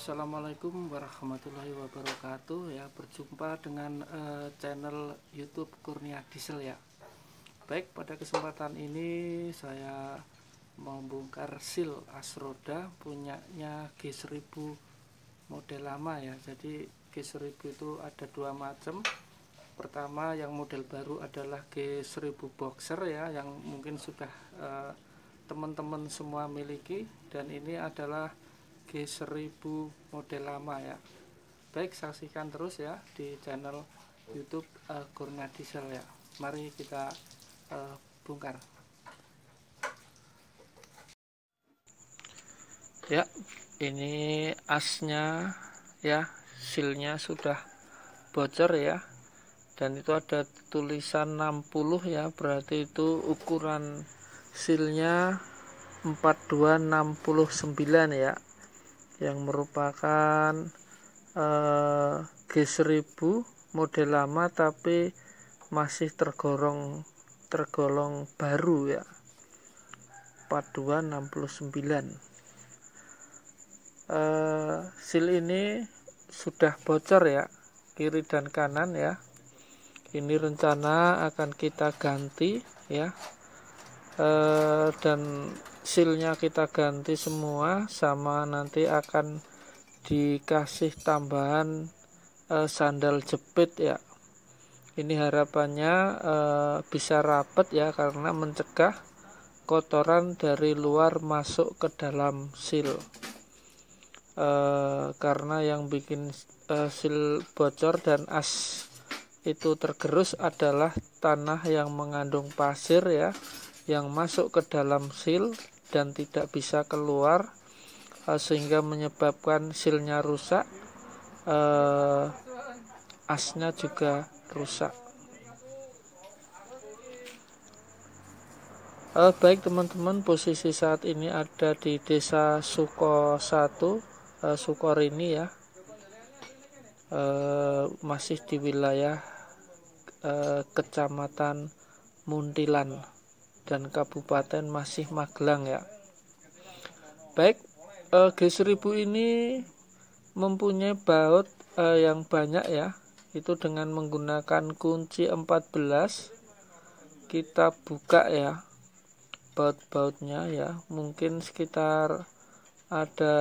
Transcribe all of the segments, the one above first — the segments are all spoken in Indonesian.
Assalamualaikum warahmatullahi wabarakatuh. Ya, berjumpa dengan channel YouTube Kurnia Diesel ya. Baik, pada kesempatan ini saya membongkar seal as roda punyanya G1000 model lama ya. Jadi G1000 itu ada dua macam. Pertama, yang model baru adalah G1000 Boxer ya, yang mungkin sudah teman-teman semua miliki, dan ini adalah G1000 model lama ya. Baik, saksikan terus ya di channel YouTube Kurnia Diesel ya. Mari kita bongkar. Ya, ini asnya ya, sealnya sudah bocor ya. Dan itu ada tulisan 60 ya, berarti itu ukuran sealnya 4269 ya, yang merupakan G1000 model lama tapi masih tergolong baru ya, 4269. Seal ini sudah bocor ya, kiri dan kanan ya. Ini rencana akan kita ganti ya, dan sealnya kita ganti semua, sama nanti akan dikasih tambahan sandal jepit ya. Ini harapannya bisa rapet ya, karena mencegah kotoran dari luar masuk ke dalam seal. Karena yang bikin seal bocor dan as itu tergerus adalah tanah yang mengandung pasir ya, yang masuk ke dalam seal dan tidak bisa keluar, sehingga menyebabkan sealnya rusak, asnya juga rusak. Baik teman-teman, posisi saat ini ada di Desa Suko 1, Sukorini ya, masih di wilayah Kecamatan Muntilan dan Kabupaten masih Magelang ya. Baik, G1000 ini mempunyai baut yang banyak ya. Itu dengan menggunakan kunci 14 kita buka ya baut-bautnya ya. Mungkin sekitar ada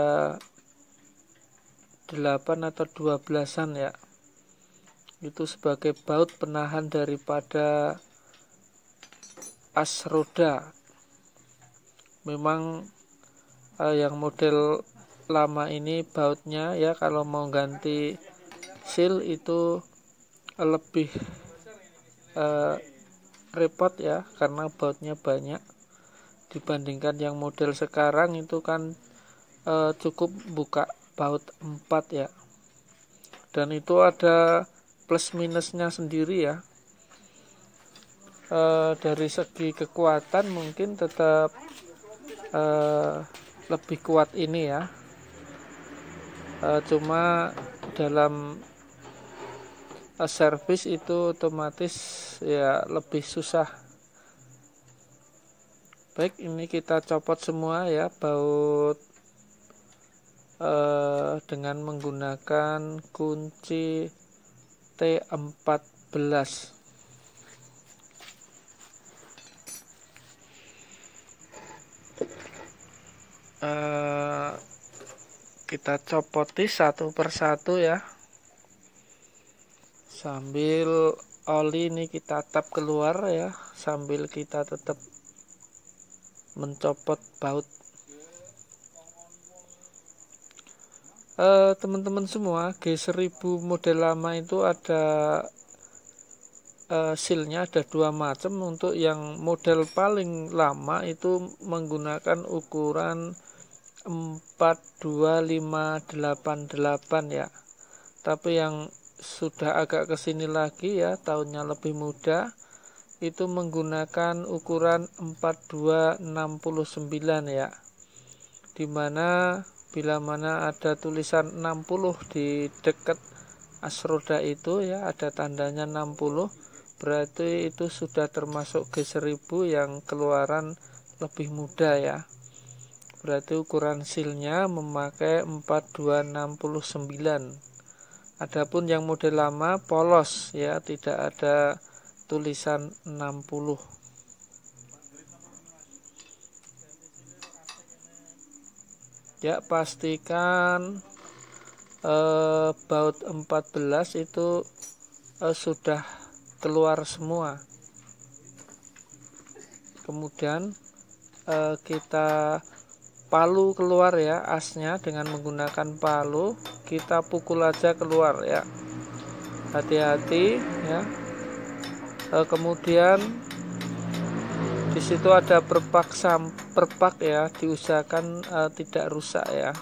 8 atau 12-an ya. Itu sebagai baut penahan daripada as roda. Memang yang model lama ini bautnya ya, kalau mau ganti seal itu lebih repot ya, karena bautnya banyak dibandingkan yang model sekarang itu kan cukup buka baut 4 ya. Dan itu ada plus minusnya sendiri ya. Dari segi kekuatan mungkin tetap lebih kuat ini ya, cuma dalam servis itu otomatis ya lebih susah. Baik, ini kita copot semua ya baut dengan menggunakan kunci T14. Kita copoti satu persatu ya, sambil oli ini kita tap keluar ya, sambil kita tetap mencopot baut. Teman-teman semua, G1000 model lama itu ada sealnya ada dua macam. Untuk yang model paling lama itu menggunakan ukuran 42588 ya. Tapi yang sudah agak kesini lagi ya, tahunnya lebih muda, itu menggunakan ukuran 4269 ya, dimana bila mana ada tulisan 60 di dekat as roda itu ya, ada tandanya 60, berarti itu sudah termasuk G1000 yang keluaran lebih muda ya. berarti ukuran silnya memakai 4269. Adapun yang model lama polos ya, tidak ada tulisan 60. Ya, pastikan baut 14 itu sudah keluar semua. Kemudian kita palu keluar ya, asnya dengan menggunakan palu kita pukul aja keluar ya, hati-hati ya. Kemudian di situ ada perpak ya, diusahakan tidak rusak ya.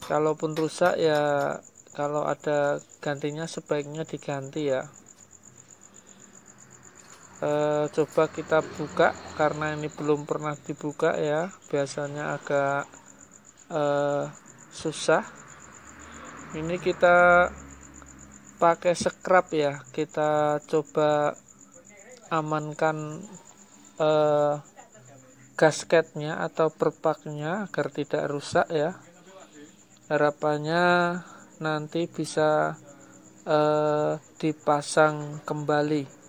Kalaupun rusak ya, kalau ada gantinya sebaiknya diganti ya. Coba kita buka karena ini belum pernah dibuka ya, biasanya agak susah. Ini kita pakai scrub ya, kita coba amankan gasketnya atau perpaknya agar tidak rusak ya. Harapannya nanti bisa dipasang kembali.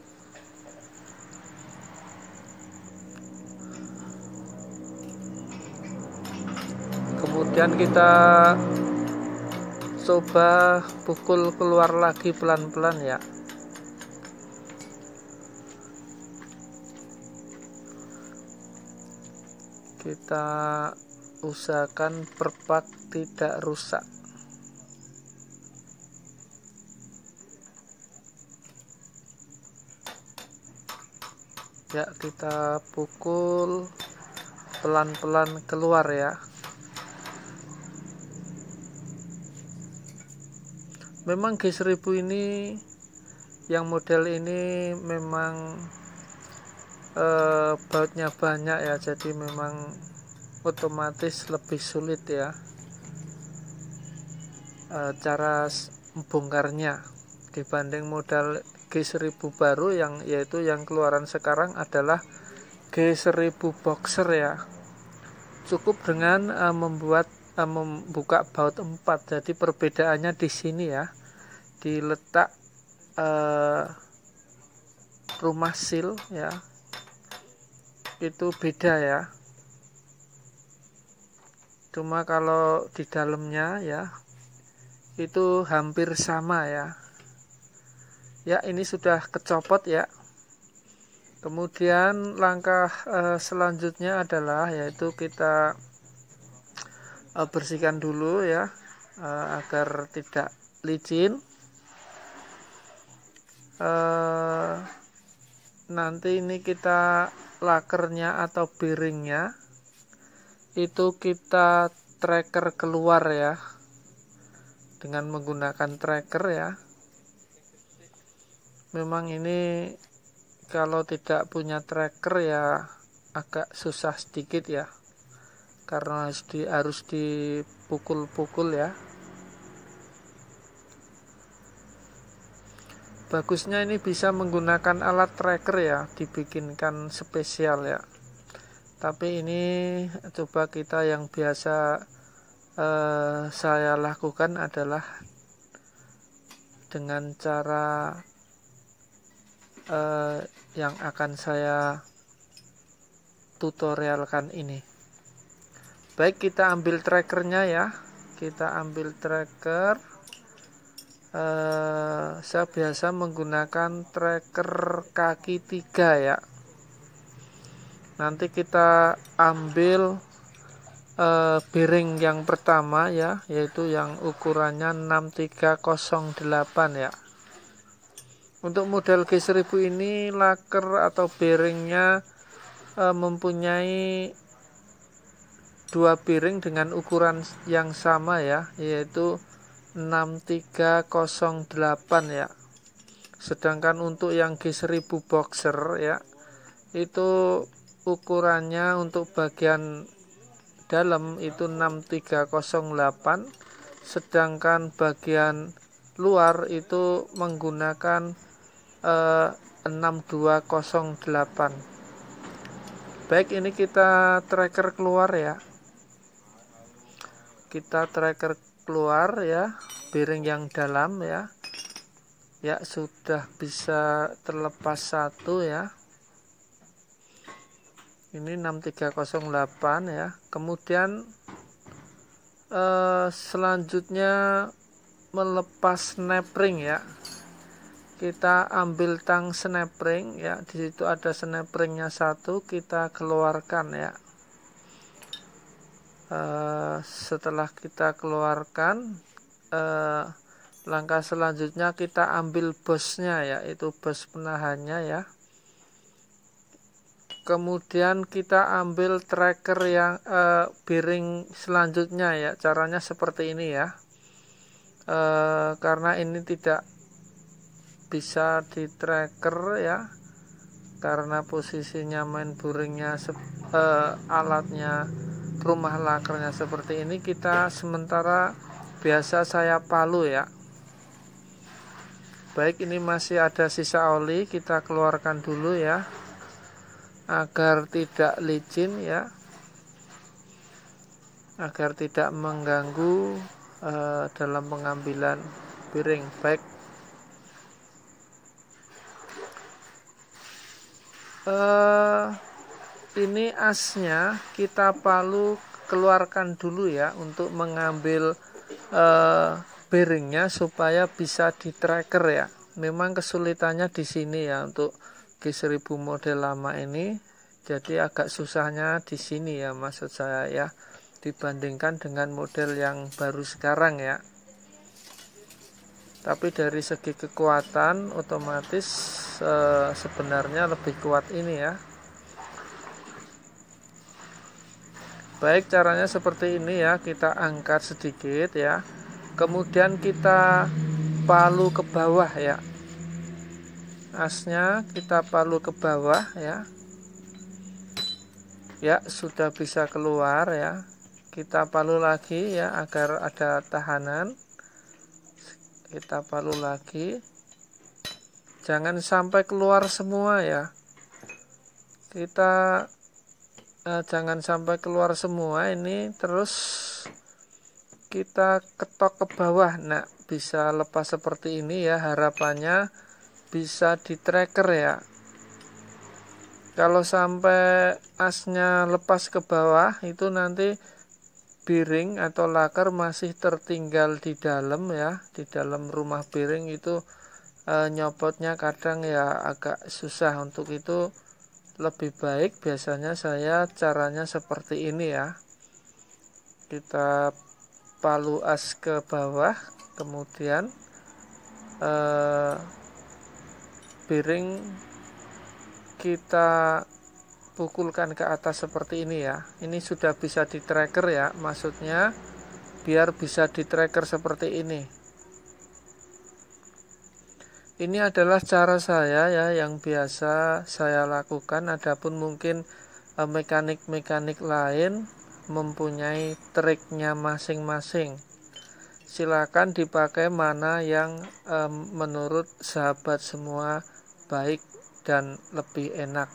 Kemudian kita coba pukul keluar lagi pelan-pelan ya. Kita usahakan perpak tidak rusak. Ya, kita pukul pelan-pelan keluar ya. Memang G1000 ini, yang model ini memang bautnya banyak ya, jadi memang otomatis lebih sulit ya cara bongkarnya dibanding model G1000 baru, yang yaitu yang keluaran sekarang adalah G1000 boxer ya. Cukup dengan membuka baut 4. Jadi perbedaannya di sini ya, di letak rumah sil ya, itu beda ya. Cuma kalau di dalamnya ya itu hampir sama ya. Ya, ini sudah kecopot ya. Kemudian langkah selanjutnya adalah yaitu kita bersihkan dulu ya, agar tidak licin. Nanti ini kita lakernya atau bearingnya itu kita tracker keluar ya, dengan menggunakan tracker ya. Memang ini kalau tidak punya tracker ya agak susah sedikit ya, karena harus dipukul-pukul ya. Bagusnya ini bisa menggunakan alat tracker ya, dibikinkan spesial ya. Tapi ini coba kita yang biasa saya lakukan adalah dengan cara yang akan saya tutorialkan ini. Baik, kita ambil trackernya ya. Kita ambil tracker. Saya biasa menggunakan tracker kaki 3 ya. Nanti kita ambil bearing yang pertama ya, yaitu yang ukurannya 6308 ya. Untuk model G1000 ini laker atau bearingnya mempunyai dua bearing dengan ukuran yang sama ya, yaitu 6308 ya. Sedangkan untuk yang G1000 boxer ya, itu ukurannya untuk bagian dalam itu 6308, sedangkan bagian luar itu menggunakan 6208. Baik, ini kita tracker keluar ya. kita tracker keluar ya, bearing yang dalam ya. Ya, sudah bisa terlepas satu ya. Ini 6308 ya. Kemudian selanjutnya melepas snap ring ya. Kita ambil tang snap ring ya, di situ ada snap ringnya satu, kita keluarkan ya. Setelah kita keluarkan, langkah selanjutnya kita ambil bosnya ya, itu bos penahannya ya. Kemudian kita ambil tracker yang bearing selanjutnya ya. Caranya seperti ini ya. Karena ini tidak bisa di tracker ya, karena posisinya main bearingnya alatnya rumah lakernya seperti ini, kita sementara biasa saya palu ya. Baik, ini masih ada sisa oli, kita keluarkan dulu ya, agar tidak licin ya, agar tidak mengganggu dalam pengambilan bearing. Baik, ini asnya kita palu keluarkan dulu ya, untuk mengambil bearingnya supaya bisa di tracker ya. Memang kesulitannya di sini ya, untuk G1000 model lama ini, jadi agak susahnya di sini ya, maksud saya ya, dibandingkan dengan model yang baru sekarang ya. Tapi dari segi kekuatan otomatis sebenarnya lebih kuat ini ya. Baik, caranya seperti ini ya, kita angkat sedikit ya, kemudian kita palu ke bawah ya, asnya kita palu ke bawah ya. Ya, sudah bisa keluar ya, kita palu lagi ya, agar ada tahanan. Kita palu lagi, jangan sampai keluar semua ya, kita jangan sampai keluar semua ini, terus kita ketok ke bawah. Nah, bisa lepas seperti ini ya, harapannya bisa di tracker ya. Kalau sampai asnya lepas ke bawah, itu nanti bearing atau laker masih tertinggal di dalam ya, di dalam rumah bearing itu nyopotnya kadang ya agak susah. Untuk itu lebih baik biasanya saya caranya seperti ini ya, kita palu as ke bawah, kemudian bearing kita pukulkan ke atas seperti ini ya. Ini sudah bisa di tracker ya, maksudnya biar bisa di tracker seperti ini. Ini adalah cara saya ya, yang biasa saya lakukan. Adapun mungkin mekanik-mekanik lain mempunyai triknya masing-masing. Silakan dipakai mana yang menurut sahabat semua baik dan lebih enak.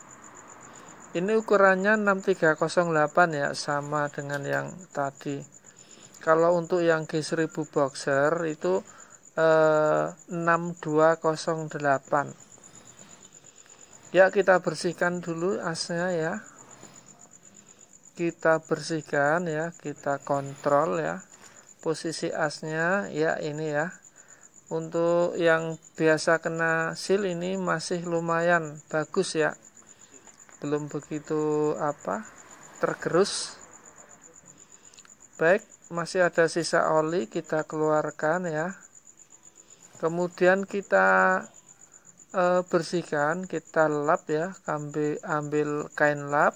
Ini ukurannya 6308 ya, sama dengan yang tadi. Kalau untuk yang G1000 boxer itu 6208. Ya, kita bersihkan dulu asnya ya. Kita bersihkan ya, kita kontrol ya posisi asnya ya, ini ya. Untuk yang biasa kena seal ini masih lumayan bagus ya, belum begitu tergerus. Baik, masih ada sisa oli, kita keluarkan ya. Kemudian kita bersihkan, kita lap ya, ambil kain lap.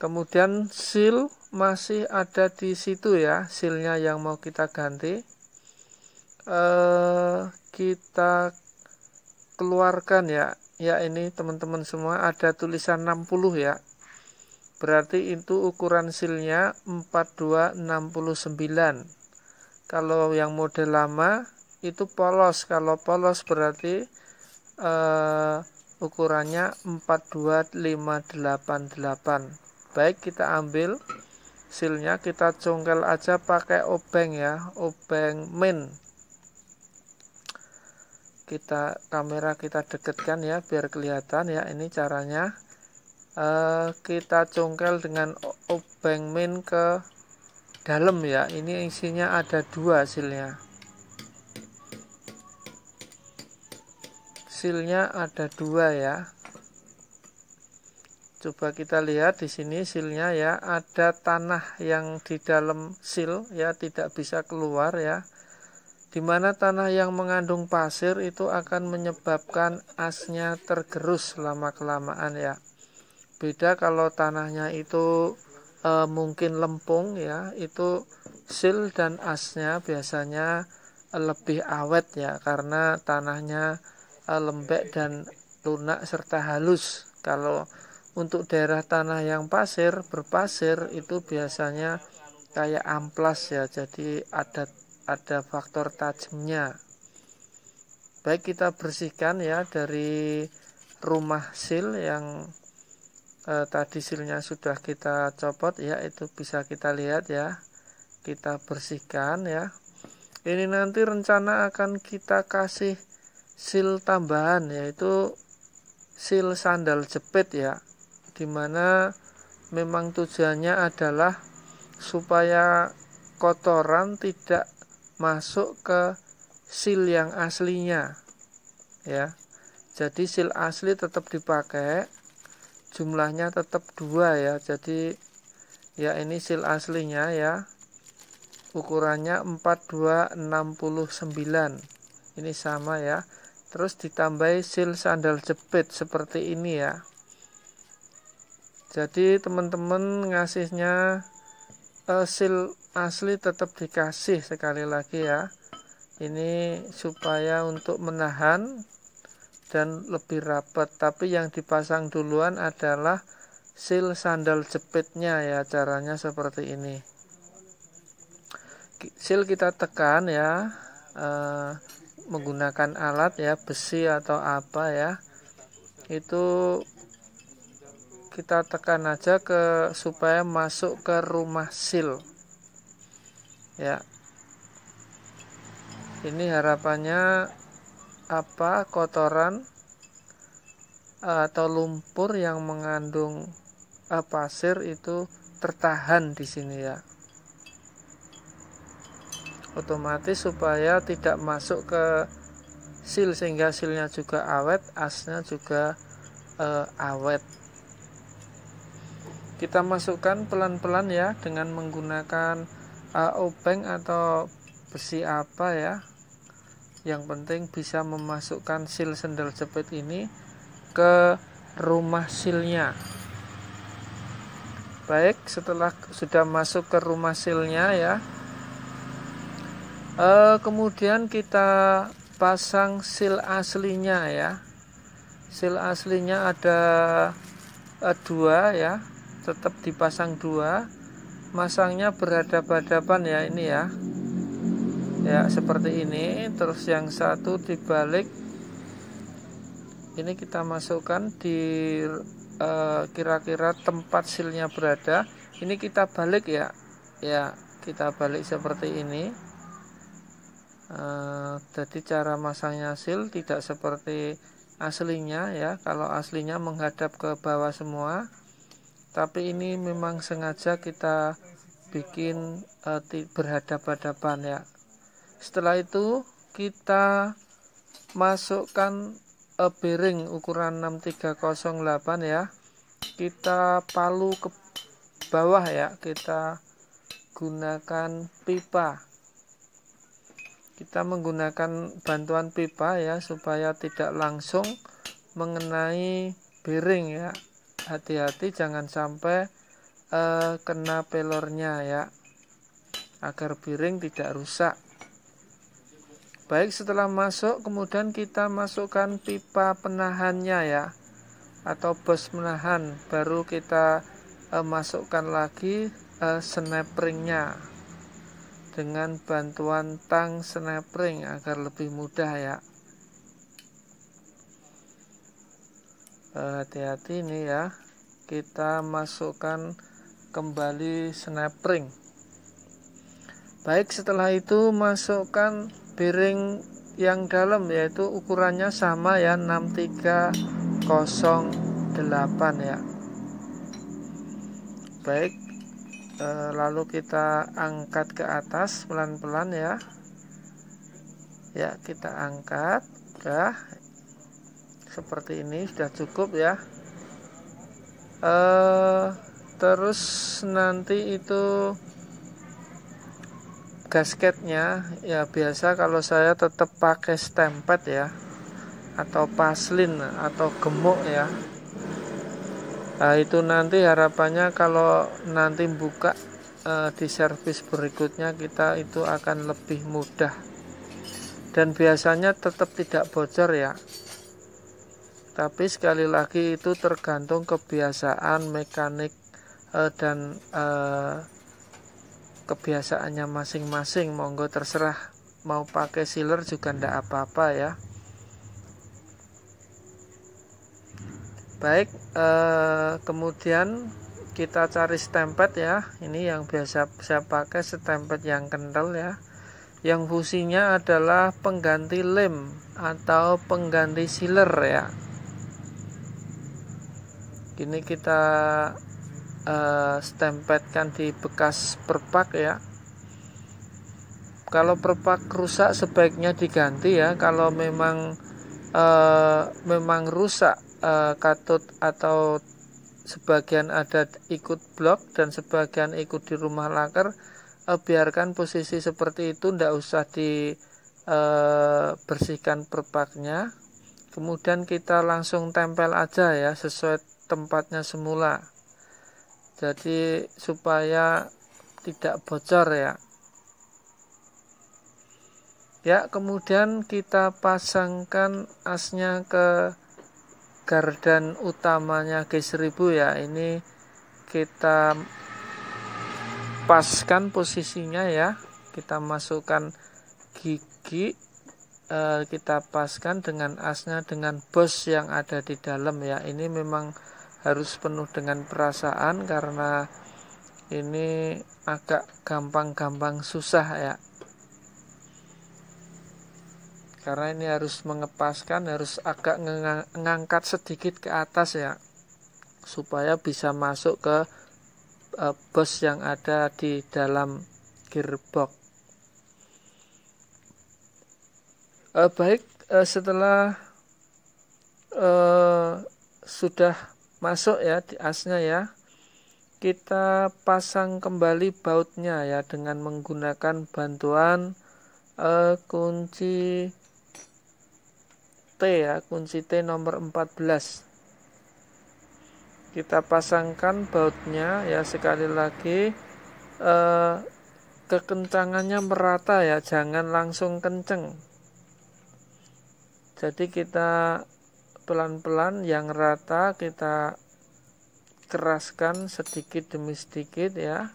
Kemudian seal masih ada di situ ya, sealnya yang mau kita ganti. Kita keluarkan ya. Ya, ini teman-teman semua ada tulisan 60 ya, berarti itu ukuran sealnya 4269. Kalau yang model lama itu polos, kalau polos berarti ukurannya 42588. Baik, kita ambil silnya kita congkel aja pakai obeng ya, obeng min. Kamera kita dekatkan ya biar kelihatan ya, ini caranya. Kita congkel dengan obeng min ke dalam ya. Ini isinya ada 2 silnya. Silnya ada 2 ya. Coba kita lihat di sini silnya ya, ada tanah yang di dalam sil ya, tidak bisa keluar ya. Dimana tanah yang mengandung pasir itu akan menyebabkan asnya tergerus lama-kelamaan ya. Beda kalau tanahnya itu mungkin lempung ya, itu sil dan asnya biasanya lebih awet ya, karena tanahnya lembek dan lunak serta halus. Kalau untuk daerah tanah yang berpasir itu biasanya kayak amplas ya, jadi ada faktor tajamnya. Baik, kita bersihkan ya dari rumah sil yang tadi silnya sudah kita copot ya, itu bisa kita lihat ya. Kita bersihkan ya. Ini nanti rencana akan kita kasih sil tambahan, yaitu sil sandal jepit ya, dimana memang tujuannya adalah supaya kotoran tidak masuk ke sil yang aslinya ya. Jadi sil asli tetap dipakai, jumlahnya tetap 2 ya. Jadi ya, ini sil aslinya ya, ukurannya 4269, ini sama ya. Terus ditambahi sil sandal jepit seperti ini ya. Jadi teman-teman ngasihnya sil asli tetap dikasih sekali lagi ya. Ini supaya untuk menahan dan lebih rapat. Tapi yang dipasang duluan adalah sil sandal jepitnya ya. Caranya seperti ini. Sil kita tekan ya, menggunakan alat ya, besi atau apa ya. Itu kita tekan aja supaya masuk ke rumah sil ya. Ini harapannya kotoran atau lumpur yang mengandung pasir itu tertahan di sini ya. Otomatis supaya tidak masuk ke sil, sehingga silnya juga awet, asnya juga awet. Kita masukkan pelan-pelan ya, dengan menggunakan obeng atau besi apa ya. Yang penting bisa memasukkan sil sandal jepit ini ke rumah silnya. Baik, setelah sudah masuk ke rumah silnya ya, kemudian kita pasang sil aslinya ya. Sil aslinya ada 2 ya, tetap dipasang 2, masangnya berhadapan-hadapan ya, ini ya. Ya, seperti ini. Terus yang satu dibalik. Ini kita masukkan di kira-kira tempat silnya berada. Ini kita balik ya. Ya, kita balik seperti ini. Jadi cara masangnya sil tidak seperti aslinya ya. Kalau aslinya menghadap ke bawah semua, tapi ini memang sengaja kita bikin berhadap-hadapan ya. Setelah itu kita masukkan bearing ukuran 6308 ya. Kita palu ke bawah ya. Kita gunakan pipa. Kita menggunakan bantuan pipa ya, supaya tidak langsung mengenai bearing ya. Hati-hati jangan sampai kena pelornya ya, agar bearing tidak rusak. Baik, setelah masuk kemudian kita masukkan pipa penahannya ya, atau bos menahan. Baru kita masukkan lagi snap-ringnya dengan bantuan tang snap-ring agar lebih mudah ya. Hati-hati ini ya, kita masukkan kembali snap ring. Baik, setelah itu masukkan bearing yang dalam, yaitu ukurannya sama ya, 6308 ya. Baik, lalu kita angkat ke atas pelan-pelan ya. Ya, kita angkat, udah seperti ini, sudah cukup ya. Terus nanti itu gasketnya ya, biasa kalau saya tetap pakai stempet ya, atau paslin atau gemuk ya. Nah, itu nanti harapannya kalau nanti buka di servis berikutnya kita itu akan lebih mudah, dan biasanya tetap tidak bocor ya. Tapi sekali lagi itu tergantung kebiasaan mekanik dan kebiasaannya masing-masing. Monggo terserah, mau pakai sealer juga ndak apa-apa ya. Baik, kemudian kita cari stempet ya. Ini yang biasa saya pakai, stempet yang kental ya, yang fungsinya adalah pengganti lem atau pengganti sealer ya. Ini kita stempetkan di bekas perpak ya. Kalau perpak rusak sebaiknya diganti ya. Kalau memang rusak katut atau sebagian ada ikut blok dan sebagian ikut di rumah laker, biarkan posisi seperti itu, ndak usah dibersihkan perpaknya. Kemudian kita langsung tempel aja ya, sesuai tempatnya semula, jadi supaya tidak bocor ya. Ya, kemudian kita pasangkan asnya ke gardan utamanya G1000 ya. Ini kita paskan posisinya ya, kita masukkan gigi, kita paskan dengan asnya dengan bos yang ada di dalam ya. Ini memang harus penuh dengan perasaan karena ini agak gampang susah ya. Karena ini harus mengepaskan, harus agak ngangkat sedikit ke atas ya, supaya bisa masuk ke bos yang ada di dalam gearbox. Baik, setelah sudah masuk ya di asnya ya, kita pasang kembali bautnya ya dengan menggunakan bantuan kunci T ya, kunci T nomor 14. Kita pasangkan bautnya ya, sekali lagi kekencangannya merata ya, jangan langsung kenceng. Jadi kita pelan-pelan yang rata kita keraskan sedikit demi sedikit ya,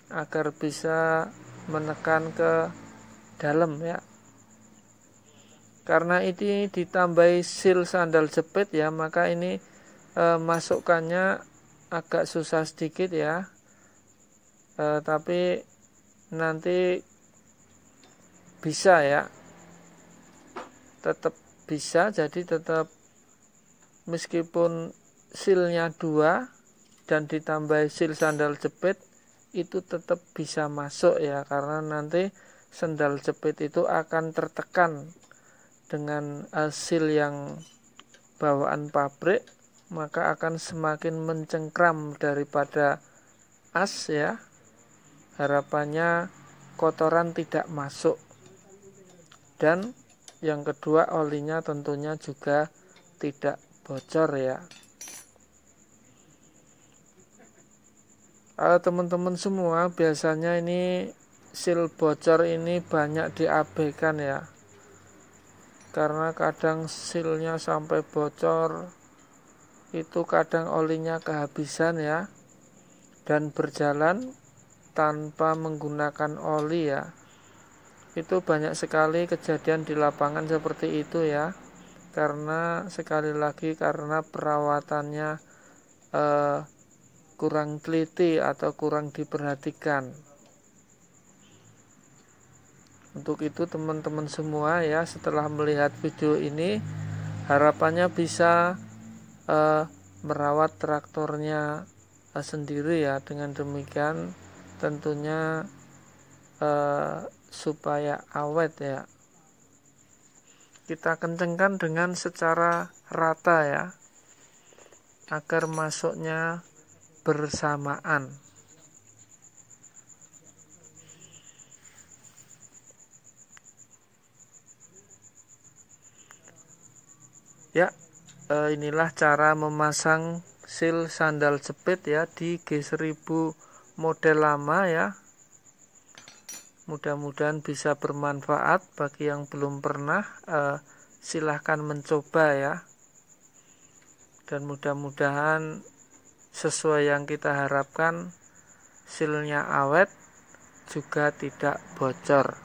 agar bisa menekan ke dalam ya. Karena ini ditambahi seal sandal jepit ya, maka ini masukkannya agak susah sedikit ya, tapi nanti bisa ya, tetap bisa. Jadi tetap meskipun sealnya 2 dan ditambah seal sandal jepit, itu tetap bisa masuk ya, karena nanti sandal jepit itu akan tertekan dengan seal yang bawaan pabrik, maka akan semakin mencengkram daripada as ya. Harapannya kotoran tidak masuk, dan yang kedua olinya tentunya juga tidak bocor ya. Teman-teman semua, biasanya ini seal bocor ini banyak diabaikan ya, karena kadang sealnya sampai bocor, itu kadang olinya kehabisan ya, dan berjalan tanpa menggunakan oli ya. Itu banyak sekali kejadian di lapangan seperti itu ya, karena sekali lagi karena perawatannya kurang teliti atau kurang diperhatikan. Untuk itu teman-teman semua ya, setelah melihat video ini harapannya bisa merawat traktornya sendiri ya. Dengan demikian tentunya supaya awet ya, kita kencengkan dengan secara rata ya, agar masuknya bersamaan. Ya, inilah cara memasang seal sandal jepit ya di G1000 model lama ya. Mudah-mudahan bisa bermanfaat. Bagi yang belum pernah, silahkan mencoba ya. Dan mudah-mudahan sesuai yang kita harapkan, sealnya awet juga tidak bocor.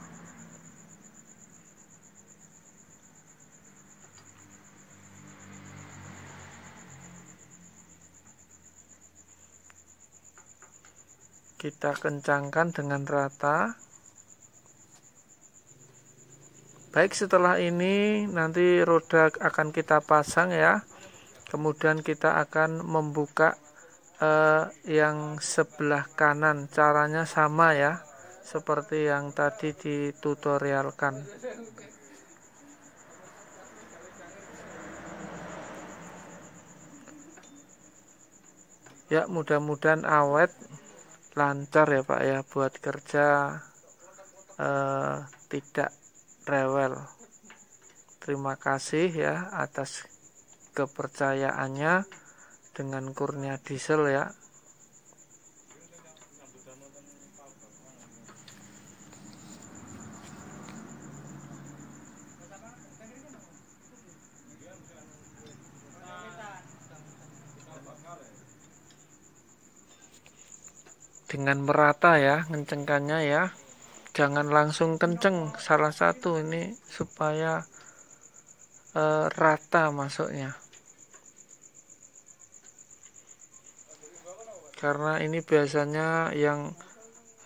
Kita kencangkan dengan rata. Baik, setelah ini nanti roda akan kita pasang ya. Kemudian kita akan membuka yang sebelah kanan. Caranya sama ya, seperti yang tadi ditutorialkan. Ya, mudah-mudahan awet, lancar ya Pak ya, buat kerja tidak rewel. Terima kasih ya atas kepercayaannya dengan Kurnia Diesel ya. Dengan merata ya, ngencengkannya ya. Jangan langsung kenceng, salah satu ini supaya rata masuknya. Karena ini biasanya yang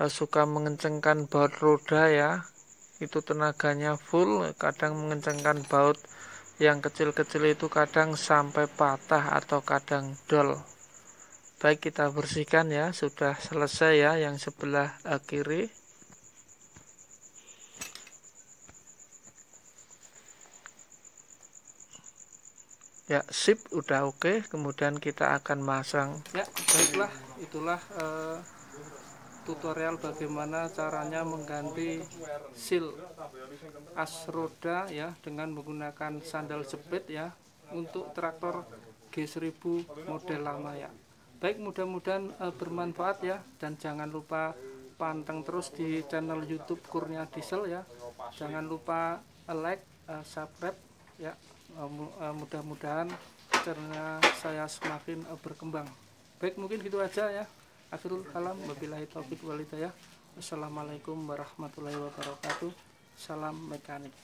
suka mengencengkan baut roda ya, itu tenaganya full, kadang mengencengkan baut yang kecil-kecil itu kadang sampai patah atau kadang dol. Baik, kita bersihkan ya, sudah selesai ya yang sebelah kiri. Ya, sip, udah oke. Kemudian kita akan masang. Ya, baiklah, itulah tutorial bagaimana caranya mengganti seal as roda ya dengan menggunakan sandal jepit ya untuk traktor G1000 model lama ya. Baik, mudah-mudahan bermanfaat ya, dan jangan lupa panteng terus di channel YouTube Kurnia Diesel ya. Jangan lupa like, subscribe ya. Mudah-mudahan channelnya saya semakin berkembang. Baik, mungkin gitu aja ya. Akhirul kalam, wabillahi taufiq wal hidayah. Wassalamualaikum warahmatullahi wabarakatuh. Salam mekanik.